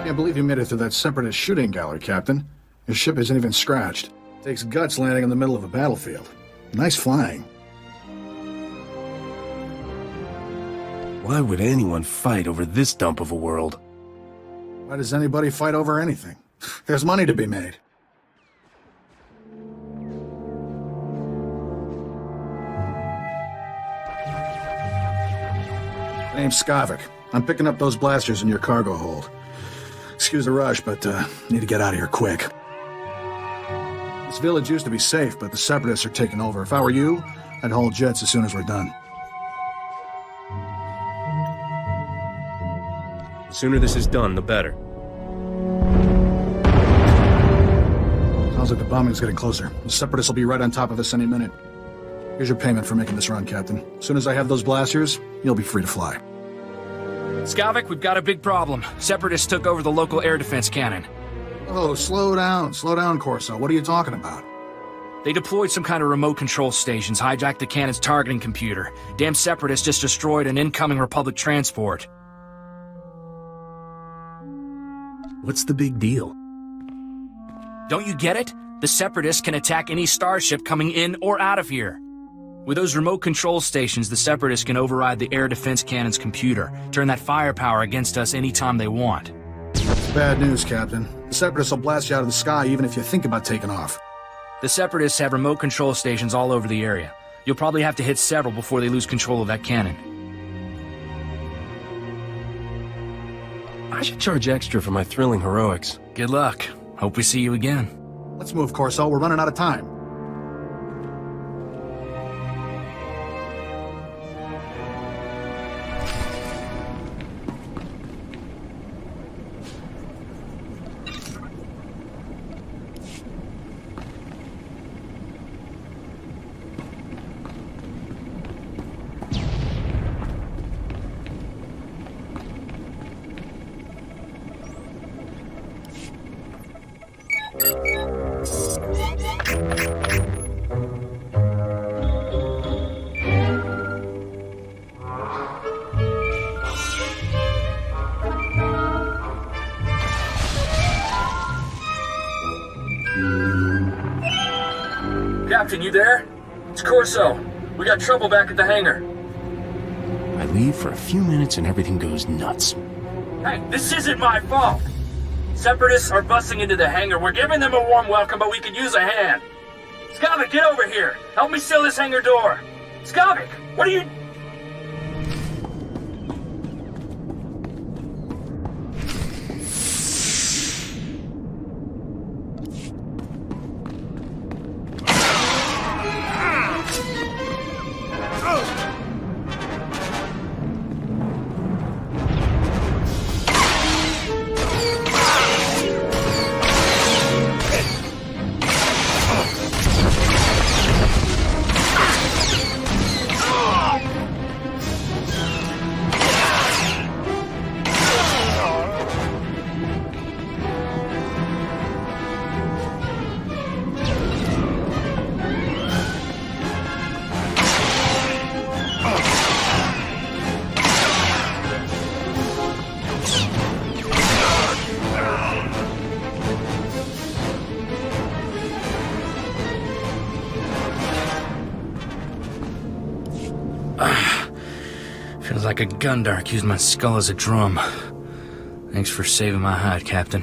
Can't believe you made it through that Separatist shooting gallery, Captain. Your ship isn't even scratched. Takes guts landing in the middle of a battlefield. Nice flying. Why would anyone fight over this dump of a world? Why does anybody fight over anything? There's money to be made. Name's Skavik. I'm picking up those blasters in your cargo hold. Excuse the rush, but need to get out of here quick. This village used to be safe, but the Separatists are taking over. If I were you, I'd haul jets as soon as we're done. The sooner this is done, the better. Sounds like the bombing's getting closer. The Separatists will be right on top of us any minute. Here's your payment for making this run, Captain. As soon as I have those blasters, you'll be free to fly. Skavik, we've got a big problem. Separatists took over the local air defense cannon. Oh, slow down, Corso. What are you talking about? They deployed some kind of remote control stations, hijacked the cannon's targeting computer. Damn Separatists just destroyed an incoming Republic transport. What's the big deal? Don't you get it? The Separatists can attack any starship coming in or out of here. With those remote control stations, the Separatists can override the air defense cannon's computer, turn that firepower against us anytime they want. It's bad news, Captain. The Separatists will blast you out of the sky even if you think about taking off. The Separatists have remote control stations all over the area. You'll probably have to hit several before they lose control of that cannon. I should charge extra for my thrilling heroics. Good luck. Hope we see you again. Let's move, Corso. We're running out of time. Captain, you there? It's Corso. We got trouble back at the hangar. I leave for a few minutes and everything goes nuts. Hey, this isn't my fault! Separatists are busting into the hangar. We're giving them a warm welcome, but we could use a hand. Skavik, get over here! Help me seal this hangar door! Skavik, what are you... Feels like a Gundar used my skull as a drum. Thanks for saving my hide, Captain.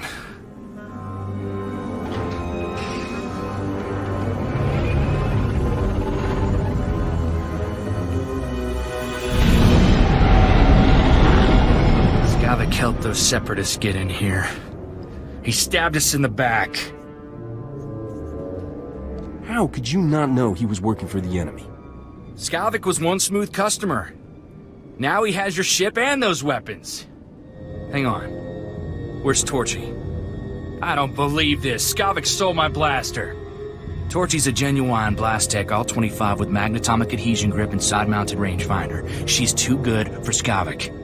Skavik helped those Separatists get in here. He stabbed us in the back. How could you not know he was working for the enemy? Skavik was one smooth customer. Now he has your ship and those weapons. Hang on. Where's Torchy? I don't believe this. Skavik stole my blaster. Torchy's a genuine blast tech, all 25 with magnetomic adhesion grip and side-mounted rangefinder. She's too good for Skavik.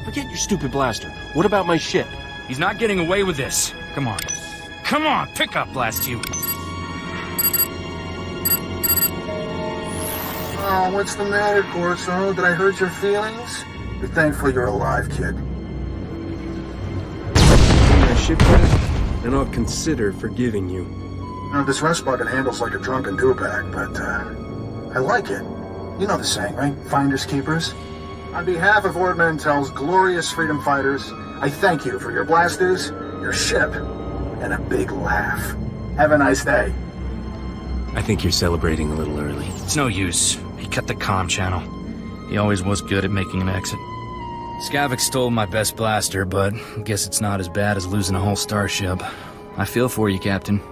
Forget your stupid blaster. What about my ship? He's not getting away with this. Come on. Come on, pick up, blast you. Oh, what's the matter, Corso? Did I hurt your feelings? You're thankful you're alive, kid. ship back, then I'll consider forgiving you. You know, this rest bucket handles like a drunken do-bag, but, I like it. You know the saying, right? Finders keepers. On behalf of Ord Mantell's glorious freedom fighters, I thank you for your blasters, your ship, and a big laugh. Have a nice day. I think you're celebrating a little early. It's no use. He cut the comm channel. He always was good at making an exit. Skavik stole my best blaster, but I guess it's not as bad as losing a whole starship. I feel for you, Captain.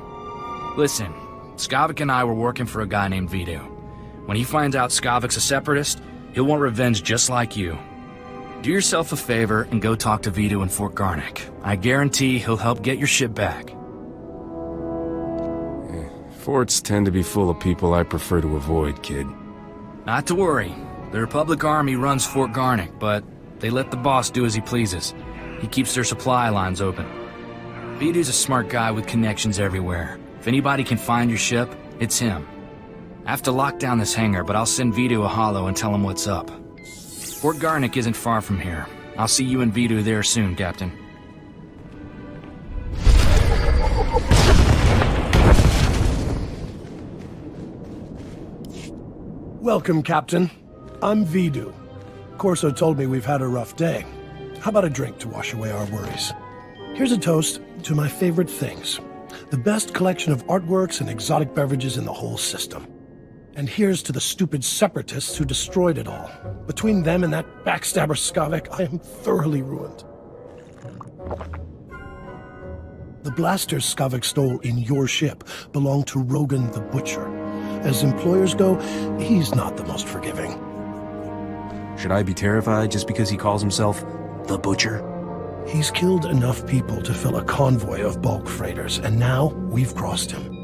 Listen, Skavik and I were working for a guy named Vito. When he finds out Skavik's a separatist, he'll want revenge just like you. Do yourself a favor and go talk to Vito in Fort Garnick. I guarantee he'll help get your ship back. Forts tend to be full of people I prefer to avoid, kid. Not to worry. The Republic Army runs Fort Garnick, but they let the boss do as he pleases. He keeps their supply lines open. Vito's a smart guy with connections everywhere. If anybody can find your ship, it's him. I have to lock down this hangar, but I'll send Vito a holo and tell him what's up. Fort Garnick isn't far from here. I'll see you and Vito there soon, Captain. Welcome, Captain. I'm Vidu. Corso told me we've had a rough day. How about a drink to wash away our worries? Here's a toast to my favorite things. The best collection of artworks and exotic beverages in the whole system. And here's to the stupid separatists who destroyed it all. Between them and that backstabber Skavik, I am thoroughly ruined. The blasters Skavik stole in your ship belong to Rogan the Butcher. As employers go, he's not the most forgiving. Should I be terrified just because he calls himself the Butcher? He's killed enough people to fill a convoy of bulk freighters, and now we've crossed him.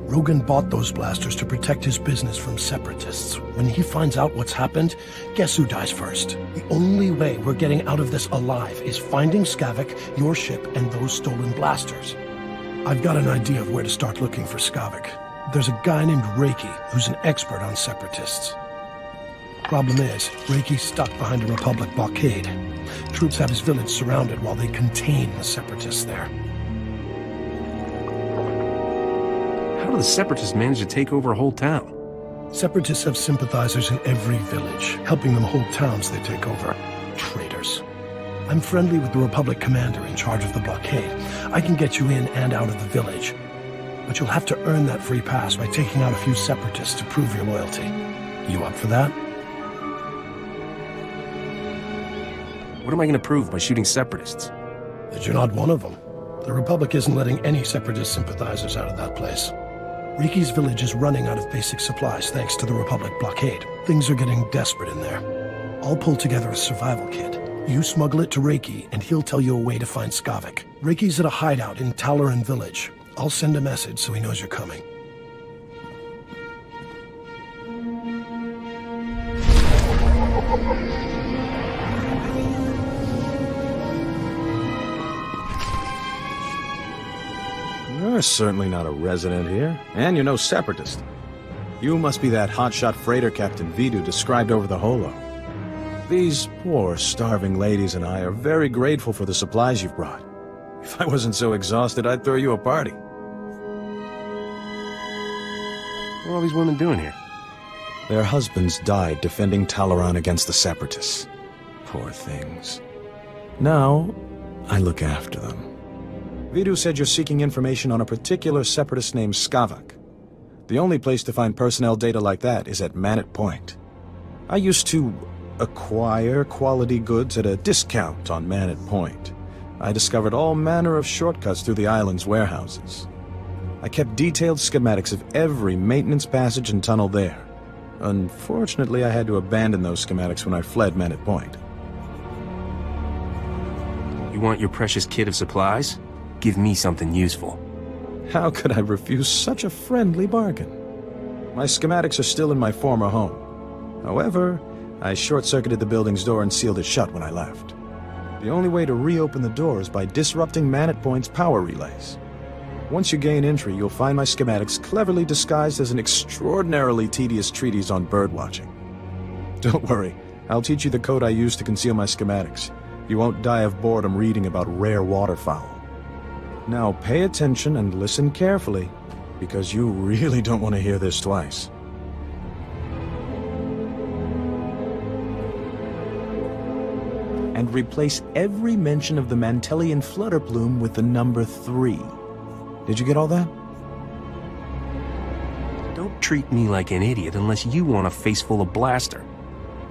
Rogan bought those blasters to protect his business from separatists. When he finds out what's happened, guess who dies first? The only way we're getting out of this alive is finding Skavik, your ship, and those stolen blasters. I've got an idea of where to start looking for Skavik. There's a guy named Reiki who's an expert on separatists. Problem is, Reiki's stuck behind a Republic blockade. Troops have his village surrounded while they contain the separatists there. How do the Separatists manage to take over a whole town? Separatists have sympathizers in every village, helping them hold towns they take over. Traitors. I'm friendly with the Republic commander in charge of the blockade. I can get you in and out of the village. But you'll have to earn that free pass by taking out a few separatists to prove your loyalty. You up for that? What am I going to prove by shooting Separatists? That you're not one of them. The Republic isn't letting any separatist sympathizers out of that place. Reiki's village is running out of basic supplies thanks to the Republic blockade. Things are getting desperate in there. I'll pull together a survival kit. You smuggle it to Reiki, and he'll tell you a way to find Skavik. Reiki's at a hideout in Talaran village. I'll send a message so he knows you're coming. You're certainly not a resident here, and you're no separatist. You must be that hotshot freighter Captain Vidu described over the holo. These poor, starving ladies and I are very grateful for the supplies you've brought. If I wasn't so exhausted, I'd throw you a party. What are all these women doing here? Their husbands died defending Talaran against the separatists. Poor things. Now, I look after them. Vidu said you're seeking information on a particular separatist named Skavik. The only place to find personnel data like that is at Manat Point. I used to acquire quality goods at a discount on Manat Point. I discovered all manner of shortcuts through the island's warehouses. I kept detailed schematics of every maintenance passage and tunnel there. Unfortunately, I had to abandon those schematics when I fled Manat Point. You want your precious kit of supplies? Give me something useful. How could I refuse such a friendly bargain? My schematics are still in my former home. However, I short-circuited the building's door and sealed it shut when I left. The only way to reopen the door is by disrupting Manat Point's power relays. Once you gain entry, you'll find my schematics cleverly disguised as an extraordinarily tedious treatise on birdwatching. Don't worry, I'll teach you the code I use to conceal my schematics. You won't die of boredom reading about rare waterfowl. Now pay attention and listen carefully, because you really don't want to hear this twice. And replace every mention of the Mantelian flutter plume with the number 3. Did you get all that? Don't treat me like an idiot unless you want a face full of blaster.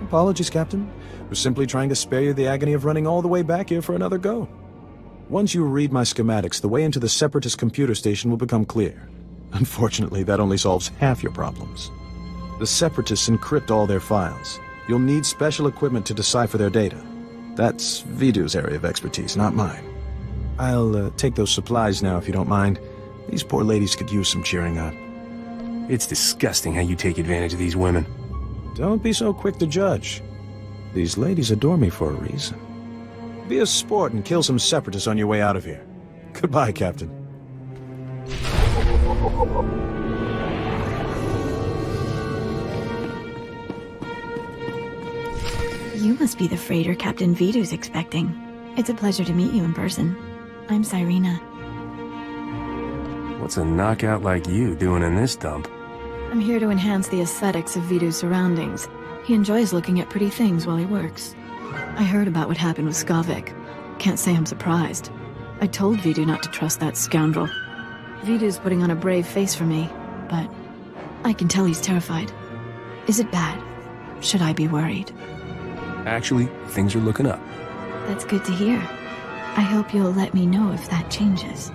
Apologies, Captain. Was simply trying to spare you the agony of running all the way back here for another go. Once you read my schematics, the way into the Separatist computer station will become clear. Unfortunately, that only solves half your problems. The Separatists encrypt all their files. You'll need special equipment to decipher their data. That's Vidu's area of expertise, not mine. I'll take those supplies now, if you don't mind. These poor ladies could use some cheering up. It's disgusting how you take advantage of these women. Don't be so quick to judge. These ladies adore me for a reason. Be a sport and kill some Separatists on your way out of here. Goodbye, Captain. You must be the freighter Captain Vidu's expecting. It's a pleasure to meet you in person. I'm Cyrena. What's a knockout like you doing in this dump? I'm here to enhance the aesthetics of Vidu's surroundings. He enjoys looking at pretty things while he works. I heard about what happened with Skavik. Can't say I'm surprised. I told Vidu not to trust that scoundrel. Vidu's putting on a brave face for me, but I can tell he's terrified. Is it bad? Should I be worried? Actually, things are looking up. That's good to hear. I hope you'll let me know if that changes.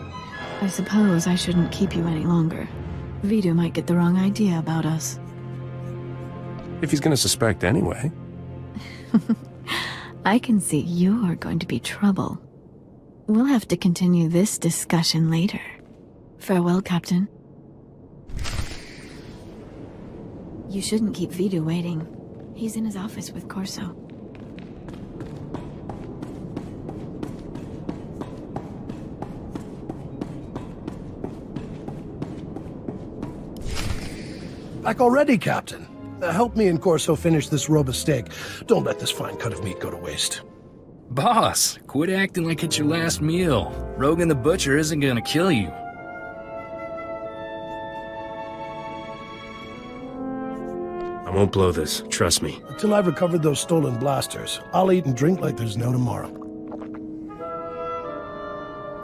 I suppose I shouldn't keep you any longer. Vidu might get the wrong idea about us. If he's gonna suspect anyway. I can see you're going to be trouble. We'll have to continue this discussion later. Farewell, Captain. You shouldn't keep Vidu waiting. He's in his office with Corso. Back already, Captain. Help me and Corso finish this robe of steak. Don't let this fine cut of meat go to waste. Boss, quit acting like it's your last meal. Rogan the Butcher isn't gonna kill you. I won't blow this, trust me. Until I've recovered those stolen blasters, I'll eat and drink like there's no tomorrow.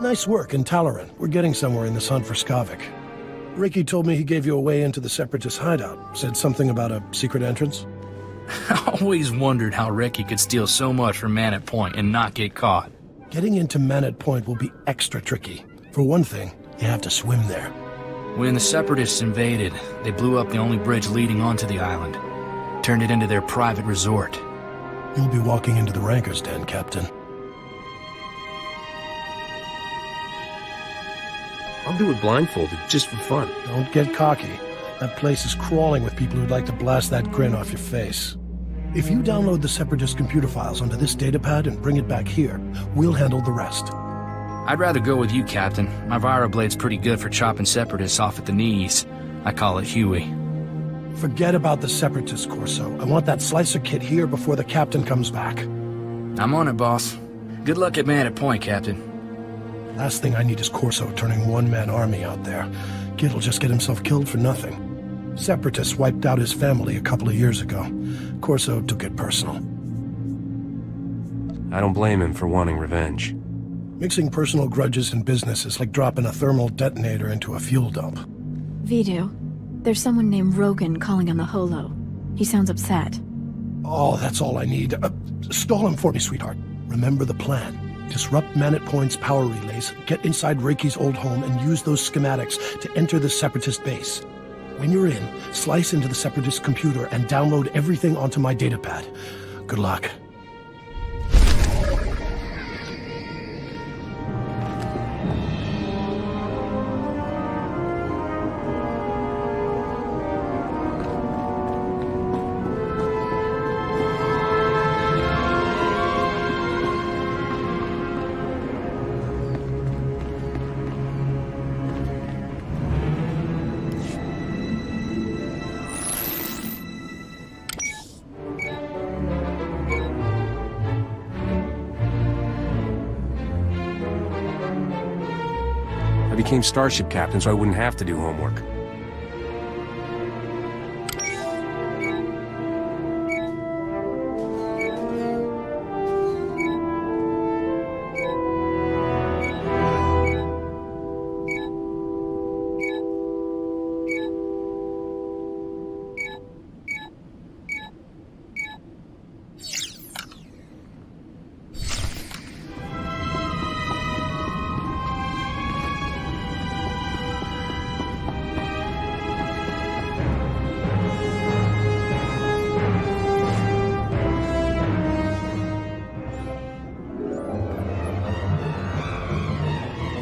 Nice work in Talaran. We're getting somewhere in this hunt for Skavik. Ricky told me he gave you a way into the Separatist hideout. Said something about a secret entrance? I always wondered how Ricky could steal so much from Man at Point and not get caught. Getting into Man at Point will be extra tricky. For one thing, you have to swim there. When the Separatists invaded, they blew up the only bridge leading onto the island. Turned it into their private resort. You'll be walking into the Ranker's Den, Captain. I'll do it blindfolded, just for fun. Don't get cocky. That place is crawling with people who'd like to blast that grin off your face. If you download the Separatist computer files onto this datapad and bring it back here, we'll handle the rest. I'd rather go with you, Captain. My Viroblade's pretty good for chopping Separatists off at the knees. I call it Huey. Forget about the Separatist, Corso. I want that slicer kit here before the Captain comes back. I'm on it, boss. Good luck at Man at Point, Captain. Last thing I need is Corso turning one-man army out there. Kid'll just get himself killed for nothing. Separatists wiped out his family a couple of years ago. Corso took it personal. I don't blame him for wanting revenge. Mixing personal grudges and business is like dropping a thermal detonator into a fuel dump. Vidu, there's someone named Rogan calling on the holo. He sounds upset. Oh, that's all I need. Stall him for me, sweetheart. Remember the plan. Disrupt Man at Point's power relays, get inside Reiki's old home, and use those schematics to enter the Separatist base. When you're in, slice into the Separatist computer and download everything onto my datapad. Good luck. became starship captain so I wouldn't have to do homework.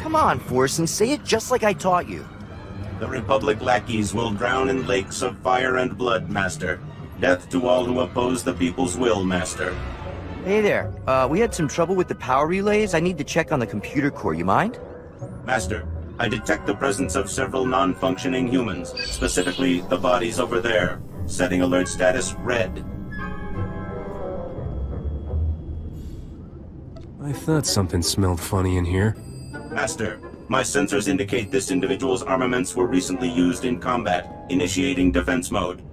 Come on, Forsen, say it just like I taught you. The Republic lackeys will drown in lakes of fire and blood, Master. Death to all who oppose the people's will, Master. Hey there, we had some trouble with the power relays. I need to check on the computer core, you mind? Master, I detect the presence of several non-functioning humans, specifically the bodies over there. Setting alert status red. I thought something smelled funny in here. Master, my sensors indicate this individual's armaments were recently used in combat, initiating defense mode.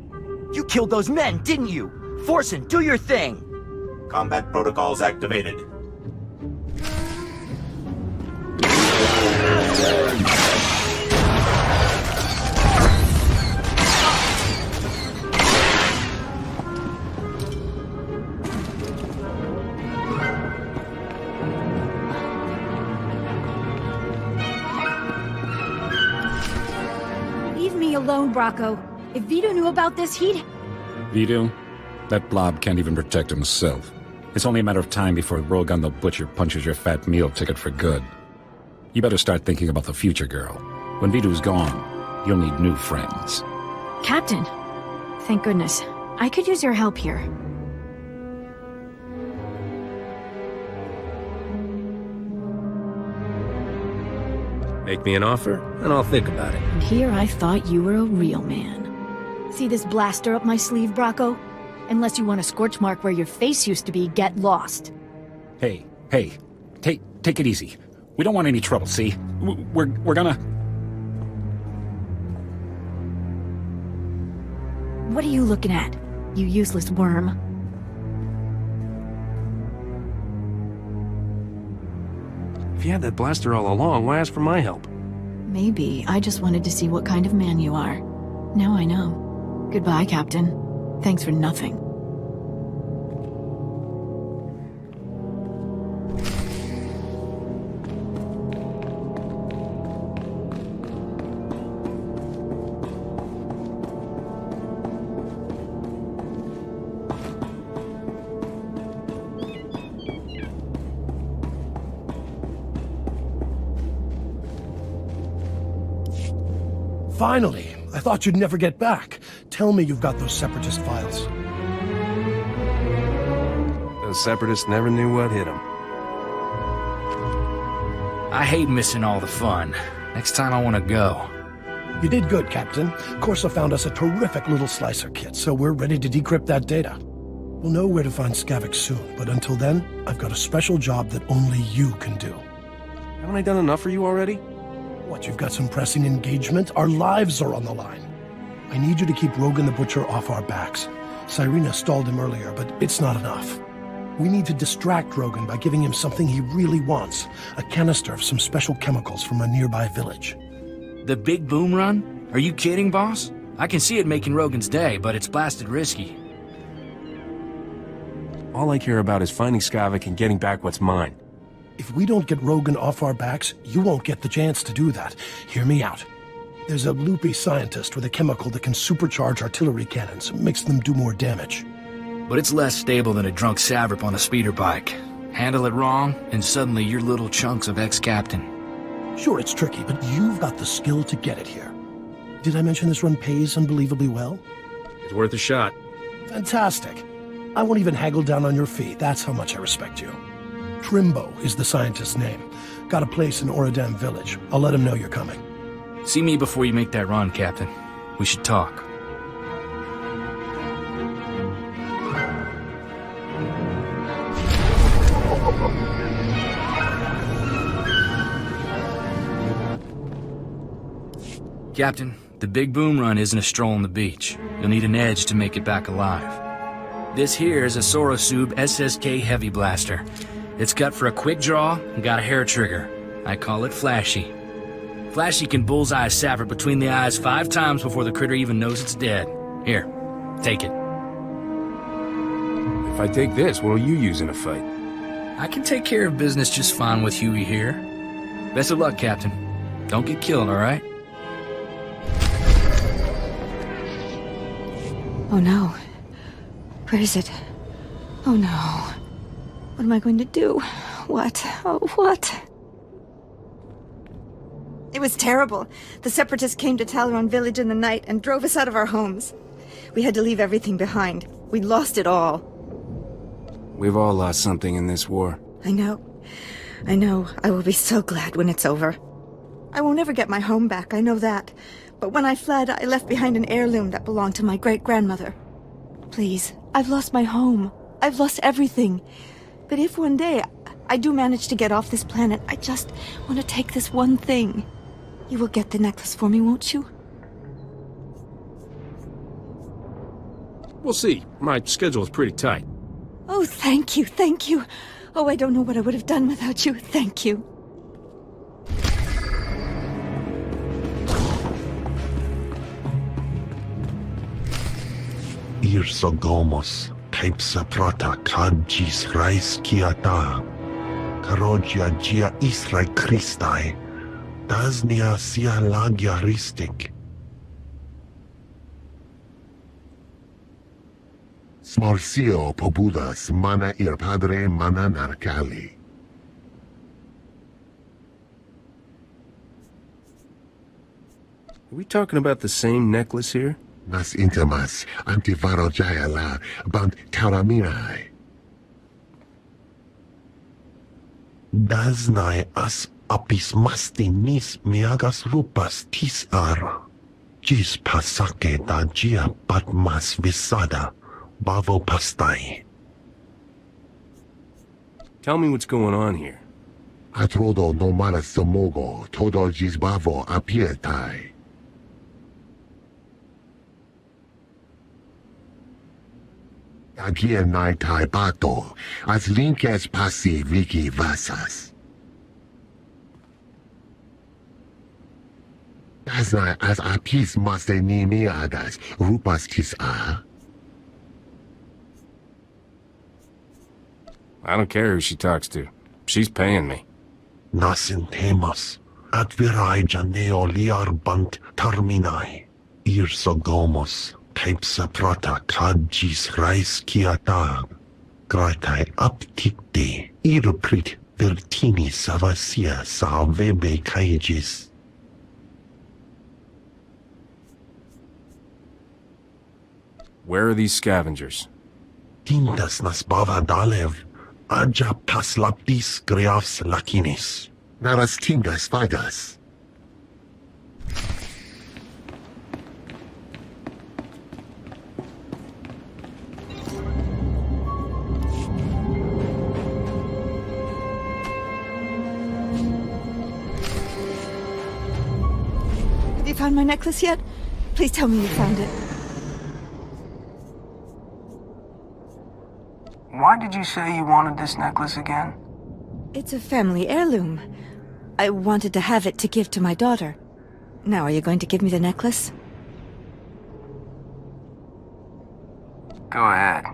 You killed those men, didn't you? Forsen, do your thing! Combat protocols activated. Leave me alone, Bracco. If Vito knew about this, he'd... Vito? That blob can't even protect himself. It's only a matter of time before Rogan the Butcher punches your fat meal ticket for good. You better start thinking about the future, girl. When Vito's gone, you'll need new friends. Captain! Thank goodness. I could use your help here. Make me an offer, and I'll think about it. And here I thought you were a real man. See this blaster up my sleeve, Bracco? Unless you want a scorch mark where your face used to be, get lost. Hey, take it easy. We don't want any trouble, see? We're gonna... What are you looking at, you useless worm? If you had that blaster all along, why ask for my help? Maybe I just wanted to see what kind of man you are. Now I know. Goodbye, Captain. Thanks for nothing. Finally! I thought you'd never get back. Tell me you've got those Separatist files. Those separatists never knew what hit them. I hate missing all the fun. Next time I want to go. You did good, Captain. Corsa found us a terrific little slicer kit, so we're ready to decrypt that data. We'll know where to find Skavik soon, but until then, I've got a special job that only you can do. Haven't I done enough for you already? What, you've got some pressing engagement? Our lives are on the line. I need you to keep Rogan the Butcher off our backs. Cyrena stalled him earlier, but it's not enough. We need to distract Rogan by giving him something he really wants. A canister of some special chemicals from a nearby village. The big boom run? Are you kidding, boss? I can see it making Rogan's day, but it's blasted risky. All I care about is finding Skavik and getting back what's mine. If we don't get Rogan off our backs, you won't get the chance to do that. Hear me out. There's a loopy scientist with a chemical that can supercharge artillery cannons, makes them do more damage. But it's less stable than a drunk Savrip on a speeder bike. Handle it wrong, and suddenly you're little chunks of ex-captain. Sure, it's tricky, but you've got the skill to get it here. Did I mention this run pays unbelievably well? It's worth a shot. Fantastic. I won't even haggle down on your fee. That's how much I respect you. Trimbo is the scientist's name. Got a place in Oradam village. I'll let him know you're coming. See me before you make that run, Captain. We should talk. Captain, the big boom run isn't a stroll on the beach. You'll need an edge to make it back alive. This here is a Sorosub SSK Heavy Blaster. It's cut for a quick draw and got a hair trigger. I call it Flashy. Flashy can bullseye a sapper between the eyes 5 times before the critter even knows it's dead. Here, take it. If I take this, what'll you use in a fight? I can take care of business just fine with Huey here. Best of luck, Captain. Don't get killed, all right? Oh no. Where is it? Oh no. What am I going to do? What? Oh, what? It was terrible. The Separatists came to Talaron village in the night and drove us out of our homes. We had to leave everything behind. We'd lost it all. We've all lost something in this war. I know. I know. I will be so glad when it's over. I will never get my home back, I know that. But when I fled, I left behind an heirloom that belonged to my great-grandmother. Please, I've lost my home. I've lost everything. But if one day I do manage to get off this planet, I just want to take this one thing. You will get the necklace for me, won't you? We'll see. My schedule is pretty tight. Oh, thank you, thank you. Oh, I don't know what I would have done without you. Thank you. Irsogomos, Taipsaprata Kadjis Rais Kiata, Karogia Gia Israel Christai, Dasnia Sia Lagia Ristik. Smorcio Pobudas Mana Ir Padre Mana Narcali. Are we talking about the same necklace here? Nas intimas antivarojaya la bant karaminai. Daznai as apis mastinis miagas rupas tisar. Gis pasake da gia patmas visada bavo pastai. Tell me what's going on here. Atrodo nomara somogo todo gis bavo apietai. Agia nai tai bato, as linkes passi viki vasas. Dasnai as apis maste nimiadas, rupas tis a. I don't care who she talks to. She's paying me. Nasin temas, advirai janeo liar bant terminai, irsogomos. Taipsa prata kadjis rais kiatag. Gratai aptikte, irprit vertini savasia savebe kaijis. Where are these scavengers? Tintas nas bava dalev, aja paslaptis greafs lakinis. Naras tingas fagas. Have you found my necklace yet? Please tell me you found it. Why did you say you wanted this necklace again? It's a family heirloom. I wanted to have it to give to my daughter. Now, are you going to give me the necklace? Go ahead.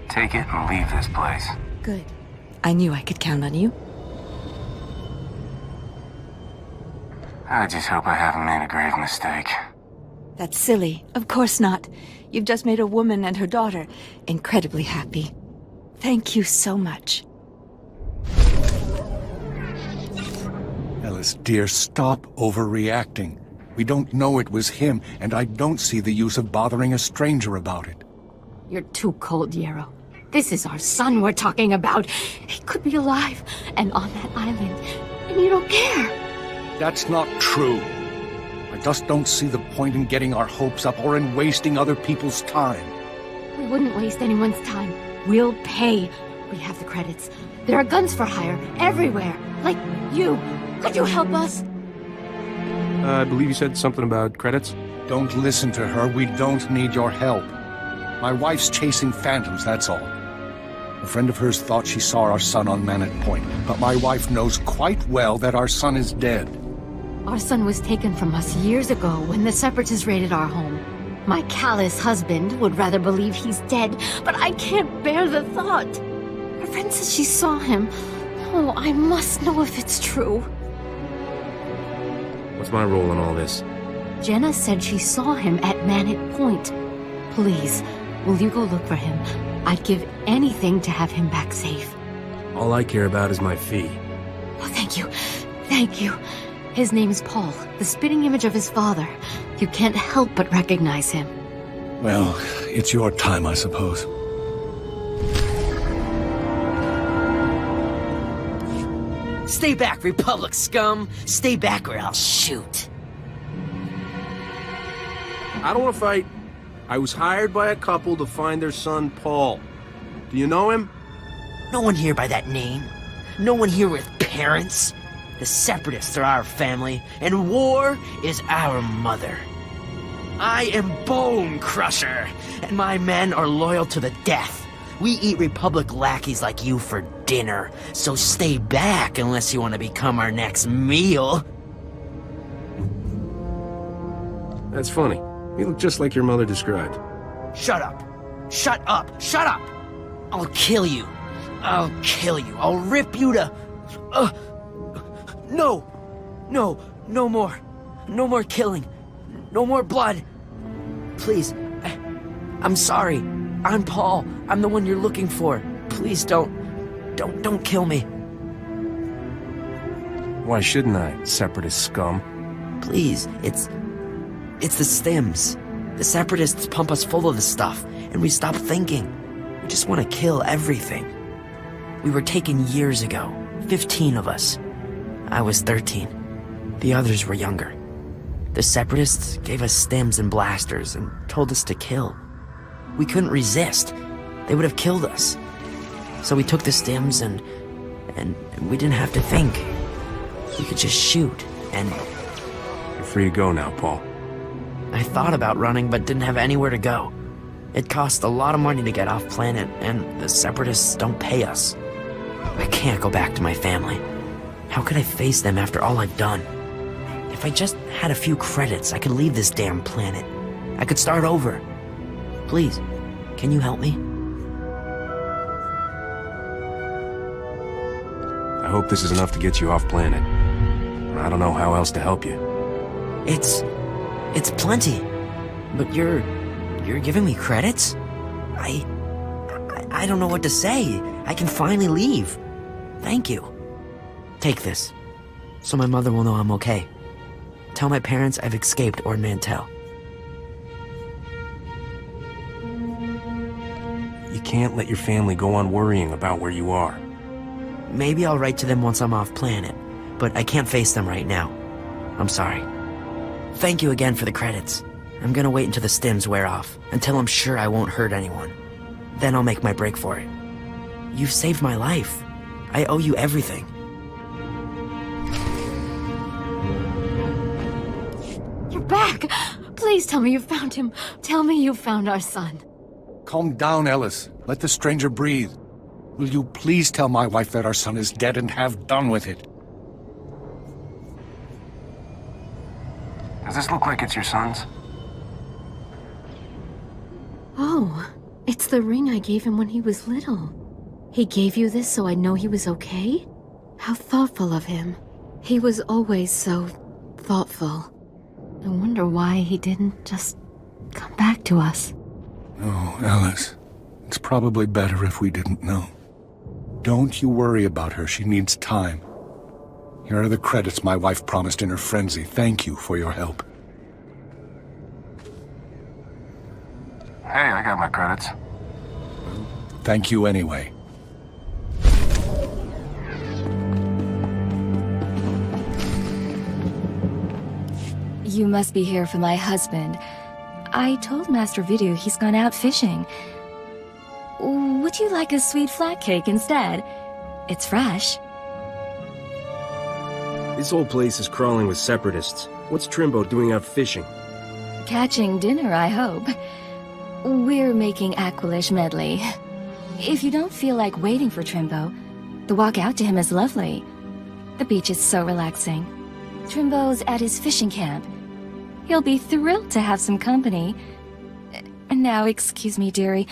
Take it and leave this place. Good. I knew I could count on you. I just hope I haven't made a grave mistake. That's silly. Of course not. You've just made a woman and her daughter incredibly happy. Thank you so much. Ellis, dear, stop overreacting. We don't know it was him, and I don't see the use of bothering a stranger about it. You're too cold, Yarrow. This is our son we're talking about. He could be alive and on that island, and you don't care. That's not true. I just don't see the point in getting our hopes up or in wasting other people's time. We wouldn't waste anyone's time. We'll pay. We have the credits. There are guns for hire everywhere. Like you. Could you help us? I believe you said something about credits? Don't listen to her. We don't need your help. My wife's chasing phantoms, that's all. A friend of hers thought she saw our son on Manet Point, but my wife knows quite well that our son is dead. Our son was taken from us years ago when the Separatists raided our home. My callous husband would rather believe he's dead, but I can't bear the thought. Her friend says she saw him. Oh, I must know if it's true. What's my role in all this? Jenna said she saw him at Manet Point. Please, will you go look for him? I'd give anything to have him back safe. All I care about is my fee. Oh, thank you. Thank you. His name's Paul, the spitting image of his father. You can't help but recognize him. Well, it's your time, I suppose. Stay back, Republic scum! Stay back or I'll shoot. I don't want to fight. I was hired by a couple to find their son, Paul. Do you know him? No one here by that name. No one here with parents. The Separatists are our family, and war is our mother. I am Bone Crusher, and my men are loyal to the death. We eat Republic lackeys like you for dinner, so stay back unless you want to become our next meal. That's funny. You look just like your mother described. Shut up. Shut up. Shut up. I'll kill you. I'll kill you. I'll rip you to... No. No. No more. No more killing. No more blood. Please. I'm sorry. I'm Paul. I'm the one you're looking for. Please don't kill me. Why shouldn't I, Separatist scum? Please, it's the stims. The Separatists pump us full of the stuff, and we stop thinking. We just want to kill everything. We were taken years ago, 15 of us. I was 13. The others were younger. The Separatists gave us stims and blasters and told us to kill. We couldn't resist. They would have killed us. So we took the stims and we didn't have to think. We could just shoot and... You're free to go now, Paul. I thought about running, but didn't have anywhere to go. It cost a lot of money to get off planet, and the Separatists don't pay us. I can't go back to my family. How could I face them after all I've done? If I just had a few credits, I could leave this damn planet. I could start over. Please, can you help me? I hope this is enough to get you off planet. I don't know how else to help you. It's plenty. But you're giving me credits? I don't know what to say. I can finally leave. Thank you. Take this, so my mother will know I'm okay. Tell my parents I've escaped Ord Mantell. You can't let your family go on worrying about where you are. Maybe I'll write to them once I'm off planet, but I can't face them right now. I'm sorry. Thank you again for the credits. I'm gonna wait until the stims wear off, until I'm sure I won't hurt anyone. Then I'll make my break for it. You've saved my life. I owe you everything. You're back! Please tell me you found him. Tell me you found our son. Calm down, Ellis. Let the stranger breathe. Will you please tell my wife that our son is dead and have done with it? Does this look like it's your son's? Oh, it's the ring I gave him when he was little. He gave you this so I'd know he was okay? How thoughtful of him. He was always so thoughtful. I wonder why he didn't just come back to us. Oh, Alice. It's probably better if we didn't know. Don't you worry about her. She needs time. Here are the credits my wife promised in her frenzy. Thank you for your help. Hey, I got my credits. Thank you anyway. You must be here for my husband. I told Master Vidu he's gone out fishing. Would you like a sweet flat cake instead? It's fresh. This whole place is crawling with separatists. What's Trimbo doing out fishing? Catching dinner, I hope. We're making Aqualish medley. If you don't feel like waiting for Trimbo, the walk out to him is lovely. The beach is so relaxing. Trimbo's at his fishing camp. He'll be thrilled to have some company. Now, excuse me, dearie.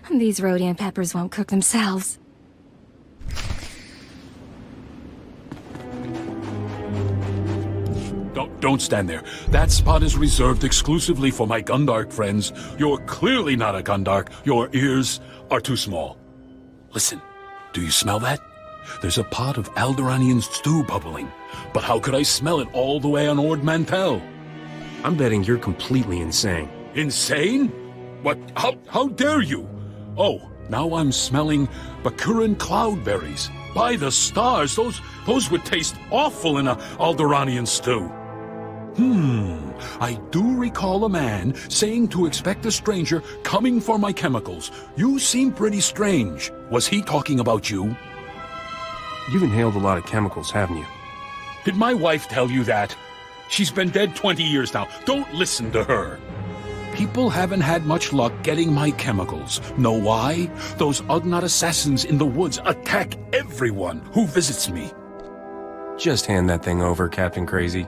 These Rhodian peppers won't cook themselves. Don't stand there. That spot is reserved exclusively for my Gundark friends. You're clearly not a Gundark. Your ears are too small. Listen, do you smell that? There's a pot of Alderaanian stew bubbling. But how could I smell it all the way on Ord Mantell? I'm betting you're completely insane. Insane? What? How dare you? Oh, now I'm smelling Bakuran cloudberries. By the stars, those would taste awful in a Alderaanian stew. I do recall a man saying to expect a stranger coming for my chemicals. You seem pretty strange. Was he talking about you? You've inhaled a lot of chemicals, haven't you? Did my wife tell you that? She's been dead 20 years now. Don't listen to her. People haven't had much luck getting my chemicals. Know why? Those Ugnaught assassins in the woods attack everyone who visits me. Just hand that thing over, Captain Crazy.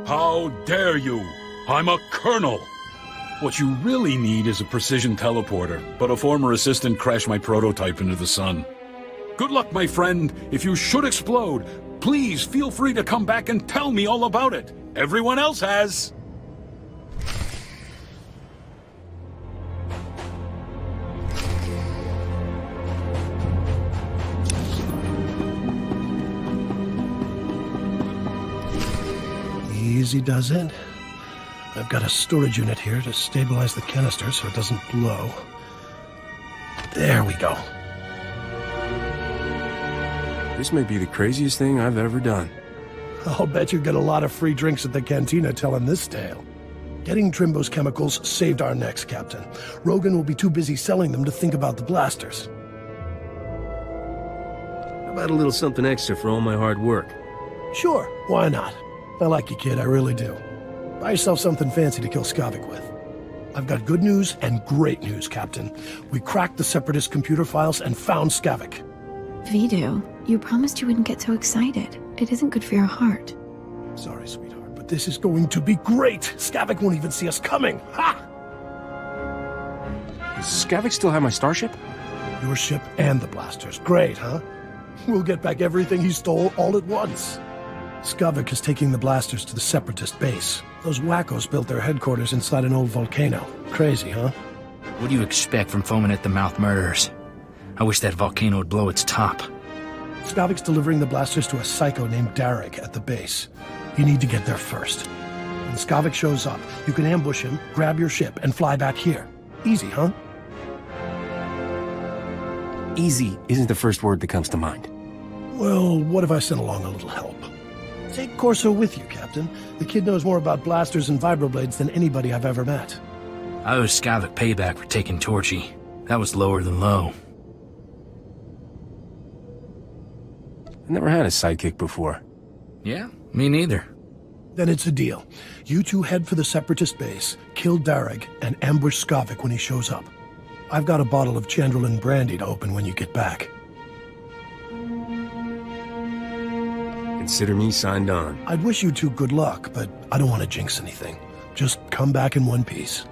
How dare you? I'm a colonel. What you really need is a precision teleporter, but a former assistant crashed my prototype into the sun. Good luck, my friend. If you should explode, please feel free to come back and tell me all about it. Everyone else has. Easy does it. I've got a storage unit here to stabilize the canister so it doesn't blow. There we go. This may be the craziest thing I've ever done. I'll bet you get a lot of free drinks at the cantina telling this tale. Getting Trimbo's chemicals saved our necks, Captain. Rogan will be too busy selling them to think about the blasters. How about a little something extra for all my hard work? Sure, why not? I like you, kid, I really do. Buy yourself something fancy to kill Skavik with. I've got good news and great news, Captain. We cracked the Separatist computer files and found Skavik. Vidu, you promised you wouldn't get so excited. It isn't good for your heart. Sorry, sweetheart, but this is going to be great! Skavik won't even see us coming! Ha! Does Skavik still have my starship? Your ship and the blasters. Great, huh? We'll get back everything he stole all at once. Skavik is taking the blasters to the Separatist base. Those wackos built their headquarters inside an old volcano. Crazy, huh? What do you expect from foaming-at-the-mouth murderers? I wish that volcano would blow its top. Skavik's delivering the blasters to a psycho named Darek at the base. You need to get there first. When Skavik shows up, you can ambush him, grab your ship, and fly back here. Easy, huh? Easy isn't the first word that comes to mind. Well, what if I sent along a little help? Take Corso with you, Captain. The kid knows more about blasters and vibroblades than anybody I've ever met. I owe Skavik payback for taking Torchy. That was lower than low. I never had a sidekick before. Yeah, me neither. Then it's a deal. You two head for the Separatist base, kill Darek, and ambush Skavik when he shows up. I've got a bottle of Chandrelin brandy to open when you get back. Consider me signed on. I'd wish you two good luck, but I don't want to jinx anything. Just come back in one piece.